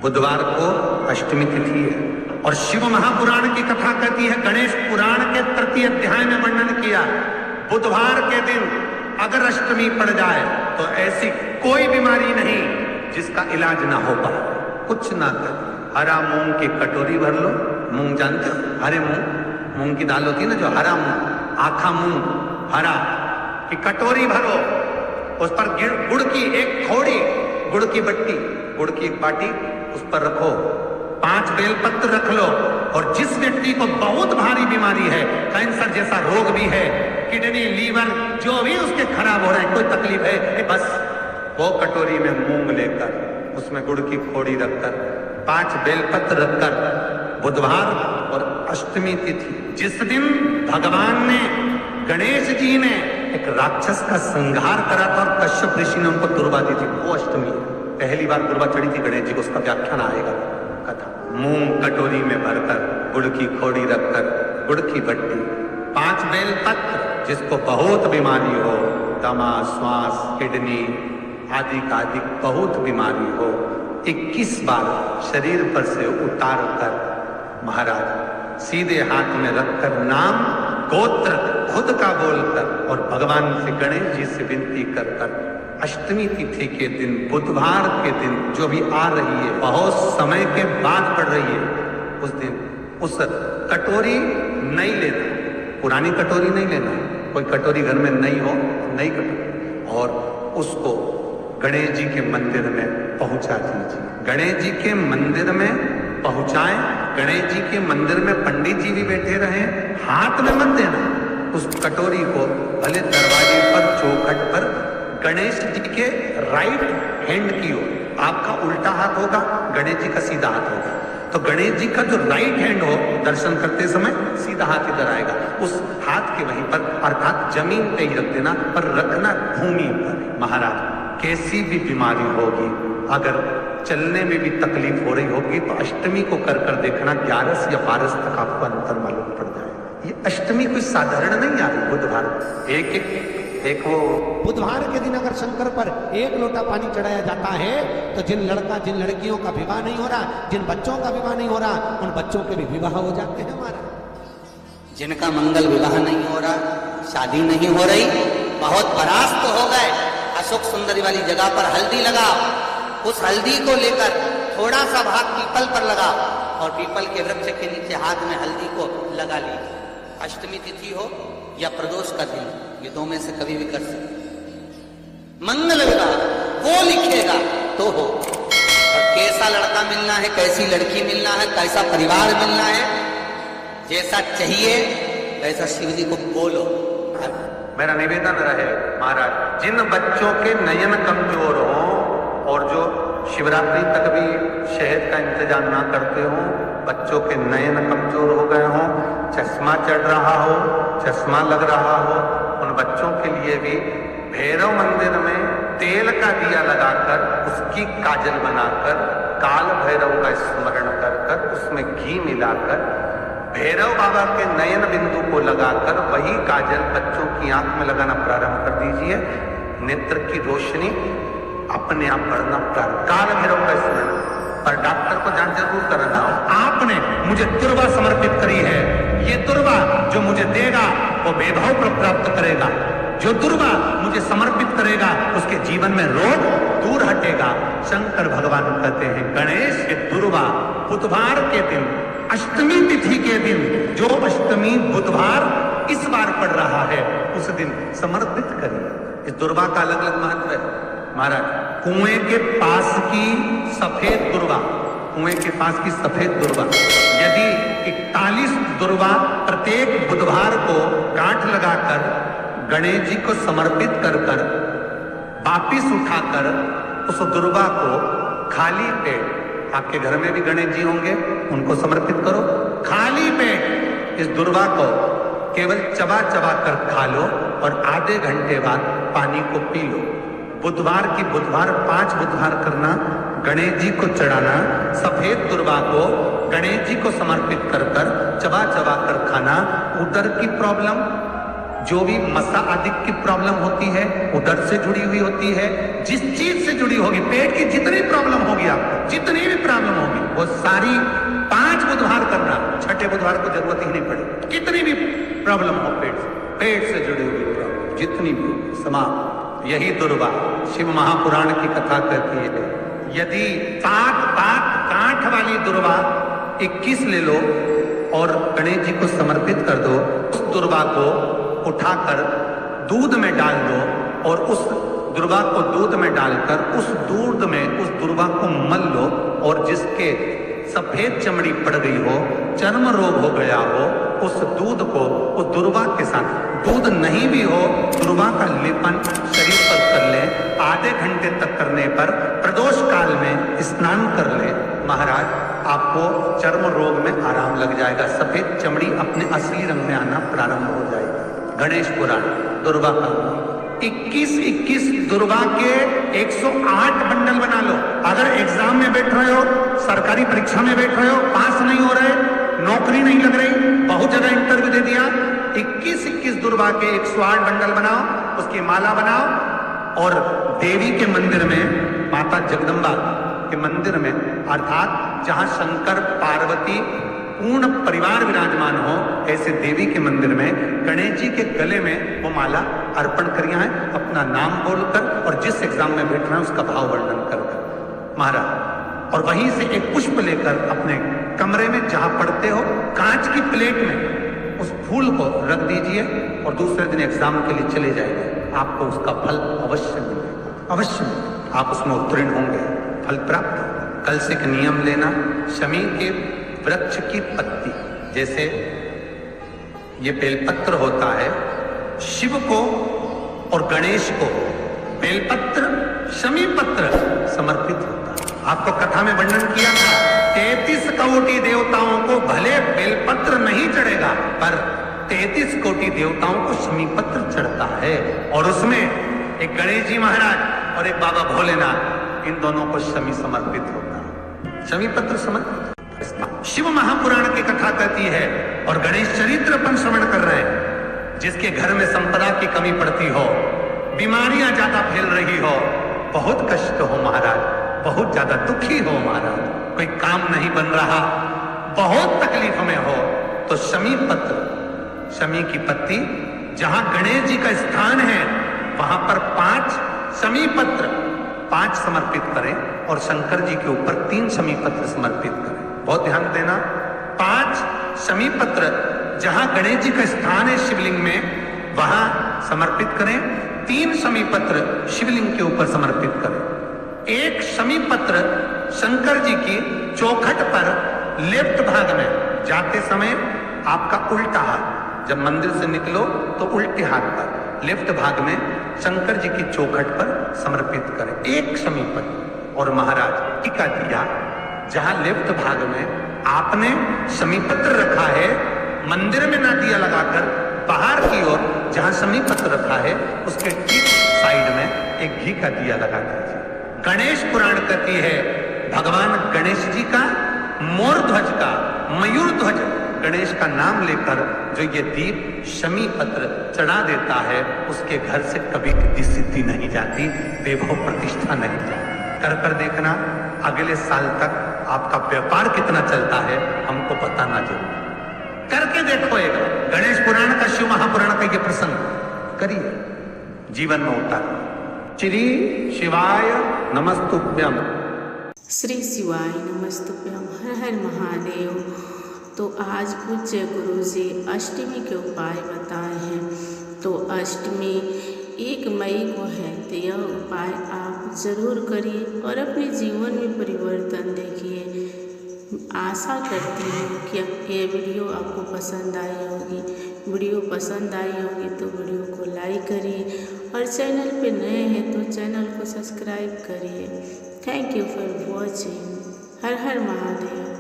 बुधवार को अष्टमी तिथि है और शिव महापुराण की कथा कहती है, गणेश पुराण के तृतीय अध्याय में वर्णन किया, बुधवार के दिन अगर अष्टमी पड़ जाए तो ऐसी कोई बीमारी नहीं जिसका इलाज ना हो पाए। कुछ ना कर, हरा मूंग की कटोरी भर लो, मूंग जानते हो, हरे मूंग की दाल होती है ना, जो हरा मूंग, आखा मूंग हरा की कटोरी भरो, उस पर गुड़ की एक थोड़ी, गुड़ की बट्टी, गुड़ की एक बाटी उस पर रखो, 5 बेलपत्र रख लो, और जिस व्यक्ति को बहुत भारी बीमारी है, कैंसर जैसा रोग भी है, किडनी लीवर जो भी उसके खराब हो रहा है, कोई तकलीफ है, बस वो कटोरी में मूंग लेकर उसमें गुड़ की फोड़ी रखकर 5 बेलपत्र रखकर, बुधवार और अष्टमी तिथि जिस दिन भगवान ने, गणेश जी ने एक राक्षस का संहार करा था और कश्यप ऋषि ने उनको दुर्वा दी थी, वो अष्टमी है। पहली बार दुर्वा चढ़ी थी गणेश जी को, उसका व्याख्यान आएगा कथा। मूंग कटोरी में भरकर, गुड़ की खोड़ी रखकर, गुड़ की बट्टी, 5 बेलपत्र, जिसको बहुत बीमारी हो, दमा, श्वास, किडनी आदि का आदि बहुत बीमारी हो, 21 बार शरीर पर से उतार कर महाराज सीधे हाथ में रखकर नाम गोत्र खुद का बोलकर और भगवान से, गणेश जी से विनती कर कर अष्टमी तिथि के दिन, बुधवार के दिन जो भी आ रही है, बहुत समय के बाद पड़ रही है, उस दिन उस कटोरी नहीं लेना, पुरानी कटोरी नहीं लेना, कोई कटोरी घर में नहीं हो, नई कटोरी, और उसको गणेश जी के मंदिर में पहुंचा दीजिए। गणेश जी के मंदिर में पहुंचाएं, गणेश जी के मंदिर में पंडित जी भी बैठे रहे, हाथ में मत देना उस कटोरी को, भले दरवाजे पर, चौखट पर, गणेश जी के राइट हैंड की ओर, आपका उल्टा हाथ होगा, गणेश जी का सीधा हाथ होगा, तो गणेश जी का जो राइट हैंड हो, दर्शन करते समय सीधा हाथ इधर आएगा, उस हाथ के वहीं पर, अर्थात जमीन पे ही रख देना, पर रखना भूमि पर। महाराज कैसी भी बीमारी होगी, अगर चलने में भी तकलीफ हो रही होगी, तो अष्टमी को कर कर देखना, 11 या 12 तक आपको अंतर मालूम पड़ जाएगा। ये अष्टमी कोई साधारण नहीं आ रही, बुधवार एक वो बुधवार के दिन अगर शंकर पर 1 लोटा पानी चढ़ाया जाता है, तो जिन लड़कियों का विवाह नहीं हो रहा, जिन बच्चों का विवाह नहीं हो रहा, उन बच्चों के भी विवाह हो जाते हैं। हमारा जिनका मंगल विवाह नहीं हो रहा, शादी नहीं हो रही, बहुत परास्त हो गए, अशोक सुंदरी वाली जगह पर हल्दी लगाओ, उस हल्दी को लेकर थोड़ा सा भाग पीपल पर लगाओ और पीपल के वृक्ष के नीचे हाथ में हल्दी को लगा लीजिए। अष्टमी तिथि हो या प्रदोष का दिन, ये 2 में से कभी भी कर सकते। मंगल विवाह वो लिखेगा तो हो, और कैसा लड़का मिलना है, कैसी लड़की मिलना है, कैसा परिवार मिलना है, जैसा चाहिए वैसा शिव जी को बोलो। मेरा निवेदन रहे महाराज, जिन बच्चों के नयन कमजोर हो और जो शिवरात्रि तक भी शहद का इंतजाम ना करते हो, बच्चों के नयन कमजोर हो गए हो, चश्मा चढ़ रहा हो, चश्मा लग रहा हो, उन बच्चों के लिए भी भैरव मंदिर में तेल का दिया लगाकर, उसकी काजल बनाकर, काल भैरव का स्मरण कर कर, उसमें घी मिलाकर, भैरव बाबा के नयन बिंदु को लगाकर वही काजल बच्चों की आंख में लगाना प्रारंभ कर दीजिए। नेत्र की रोशनी अपने आप बढ़ना प्रारंभ, काल भैरव का स्मरण। पर डॉक्टर को जांच जरूर कराना, आपने मुझे दुर्वा समर्पित करी है, ये दुर्वा जो मुझे देगा वो वैभव प्राप्त करेगा, जो दुर्वा मुझे समर्पित करेगा उसके जीवन में रोग दूर हटेगा। शंकर भगवान कहते हैं, गणेश ये दुर्वा बुधवार के दिन, अष्टमी तिथि के दिन, जो अष्टमी बुधवार इस बार पड़ रहा है, उस दिन समर्पित करिए। इस दुर्वा का अलग अलग महत्व है महाराज। कुएं के पास की सफेद दुर्वा, कुएं के पास की सफेद दुर्वा, यदि 41 दुर्वा प्रत्येक बुधवार को गांठ लगाकर गणेश जी को समर्पित कर कर वापिस उठाकर उस दुर्वा को खाली पेट, आपके घर में भी गणेश जी होंगे, उनको समर्पित करो, खाली पेट इस दुर्वा को केवल चबा चबा कर खा लो और आधे घंटे बाद पानी को पी लो। बुधवार की बुधवार 5 बुधवार करना, गणेश जी को चढ़ाना, सफेद दुर्वा को गणेश जी को समर्पित कर कर चबा चबा कर खाना। उदर की प्रॉब्लम, जो भी मसा आदि की प्रॉब्लम होती है, उदर से जुड़ी हुई होती है, जिस चीज से जुड़ी होगी, पेट की जितनी प्रॉब्लम होगी आपको, जितनी भी प्रॉब्लम होगी, वो सारी 5 बुधवार करना, छठे बुधवार को जरूरत ही नहीं पड़ेगी। कितनी भी प्रॉब्लम हो पेट से जुड़ी हुई प्रॉब्लम जितनी भी समाप्त। यही दुर्वा शिव महापुराण की कथा कहती है। यदि 7 कांठ वाली दुर्वा 21 ले लो और गणेश जी को समर्पित कर दो, उस दुर्वा को उठाकर दूध में डाल दो और उस दुर्वा को दूध में डालकर उस दूध में उस दुर्वा को मल लो, और जिसके सफेद चमड़ी पड़ गई हो, चर्म रोग हो गया हो, उस दूध को उस दुर्वा के साथ, दूध नहीं भी हो, दुर्वा का लेपन शरीर पर कर ले। आधे घंटे तक करने पर प्रदोष काल में स्नान कर ले, महाराज आपको चर्म रोग में आराम लग जाएगा, सफेद चमड़ी अपने असली रंग में आना प्रारंभ हो जाएगा। गणेश पुराण दुर्वा का 21 दुर्वा के 108 बंडल बना लो। अगर एग्जाम में बैठ रहे हो, सरकारी परीक्षा में बैठ रहे हो, पास नहीं हो रहे, नौकरी नहीं लग रही, बहुत जगह इंटरव्यू दे दिया, 21 दुर्वा के 108 बंडल बनाओ, उसकी माला बनाओ और देवी के मंदिर में, माता जगदम्बा के मंदिर में, अर्थात जहां शंकर पार्वती पूर्ण परिवार विराजमान हो, ऐसे देवी के मंदिर में गणेश जी के गले में वो माला अर्पण करिया है, अपना नाम बोलकर और जिस एग्जाम में बैठ रहे हैं उसका भाव वर्णन कर महाराज, और वहीं से एक पुष्प लेकर अपने कमरे में जहां पढ़ते हो, कांच की प्लेट में उस फूल को रख दीजिए और दूसरे दिन एग्जाम के लिए चले जाइए। आपको उसका फल अवश्य मिलेगा, अवश्य आप उसमें उत्तीर्ण होंगे, फल प्राप्त होगा। कल से एक नियम लेना, शमी के वृक्ष की पत्ती, जैसे ये बेलपत्र होता है, शिव को और गणेश को बेलपत्र, शमी पत्र समर्पित होता है। आपको कथा में वर्णन किया था, 33 कोटि देवताओं को भले बेलपत्र नहीं चढ़ेगा, पर 33 कोटि देवताओं को शमी पत्र चढ़ता है, और उसमें एक गणेश जी महाराज और एक बाबा भोलेनाथ, इन दोनों को शमी समर्पित होता है, शमी पत्र समर्पित। शिव महापुराण की कथा कहती है और गणेश चरित्र अपन श्रवण कर रहे हैं। जिसके घर में संपदा की कमी पड़ती हो, बीमारियां ज्यादा फैल रही हो, बहुत कष्ट हो महाराज, बहुत ज्यादा दुखी हो महाराज, कोई काम नहीं बन रहा, बहुत तकलीफ में हो, तो शमी पत्र, शमी की पत्ती, जहां गणेश जी का स्थान है वहां पर 5 शमी पत्र 5 समर्पित करें और शंकर जी के ऊपर 3 शमी पत्र समर्पित करें। बहुत ध्यान देना, 5 शमी पत्र जहां गणेश जी का स्थान है शिवलिंग में, वहां समर्पित करें। 3 शमी पत्र शिवलिंग के ऊपर समर्पित करें। 1 शमी पत्र शंकर जी की चौखट पर लेफ्ट भाग में, जाते समय आपका उल्टा हाथ, जब मंदिर से निकलो तो उल्टे हाथ पर लेफ्ट भाग में शंकर जी की चौखट पर समर्पित करें 1 शमी पत्र। और महाराज टीका दिया, जहां लेफ्ट भाग में आपने शमी पत्र रखा है, मंदिर में ना दिया लगाकर, बाहर की ओर जहां शमी पत्र रखा है उसके ठीक साइड में एक घी का दिया लगा दीजिए। गणेश पुराण कहती है, भगवान गणेश जी का, मोर ध्वज का, मयूर ध्वज गणेश का नाम लेकर जो ये दीप शमी पत्र चढ़ा देता है, उसके घर से कभी किसी सिद्धि नहीं जाती, वैभव प्रतिष्ठा नहीं जाती। कर देखना, अगले साल तक आपका व्यापार कितना चलता है हमको बताना जरूर, करके देखो। एक गणेश पुराण का, शिव महापुराण का ये प्रसंग करिए, जीवन में उतार। श्री शिवाय नमस्तुभ्यम। श्री शिवाय नमस्तुभ्यम। हर हर महादेव। तो आज पूज्य गुरु जी अष्टमी के उपाय बताए हैं। तो अष्टमी 1 मई को है, तो यह उपाय आप जरूर करिए और अपने जीवन में परिवर्तन देखिए। आशा करती हूँ कि ये वीडियो आपको पसंद आई होगी। वीडियो पसंद आई होगी तो वीडियो को लाइक करिए और चैनल पे नए हैं तो चैनल को सब्सक्राइब करिए। Thank you for watching. Her her Mahadev.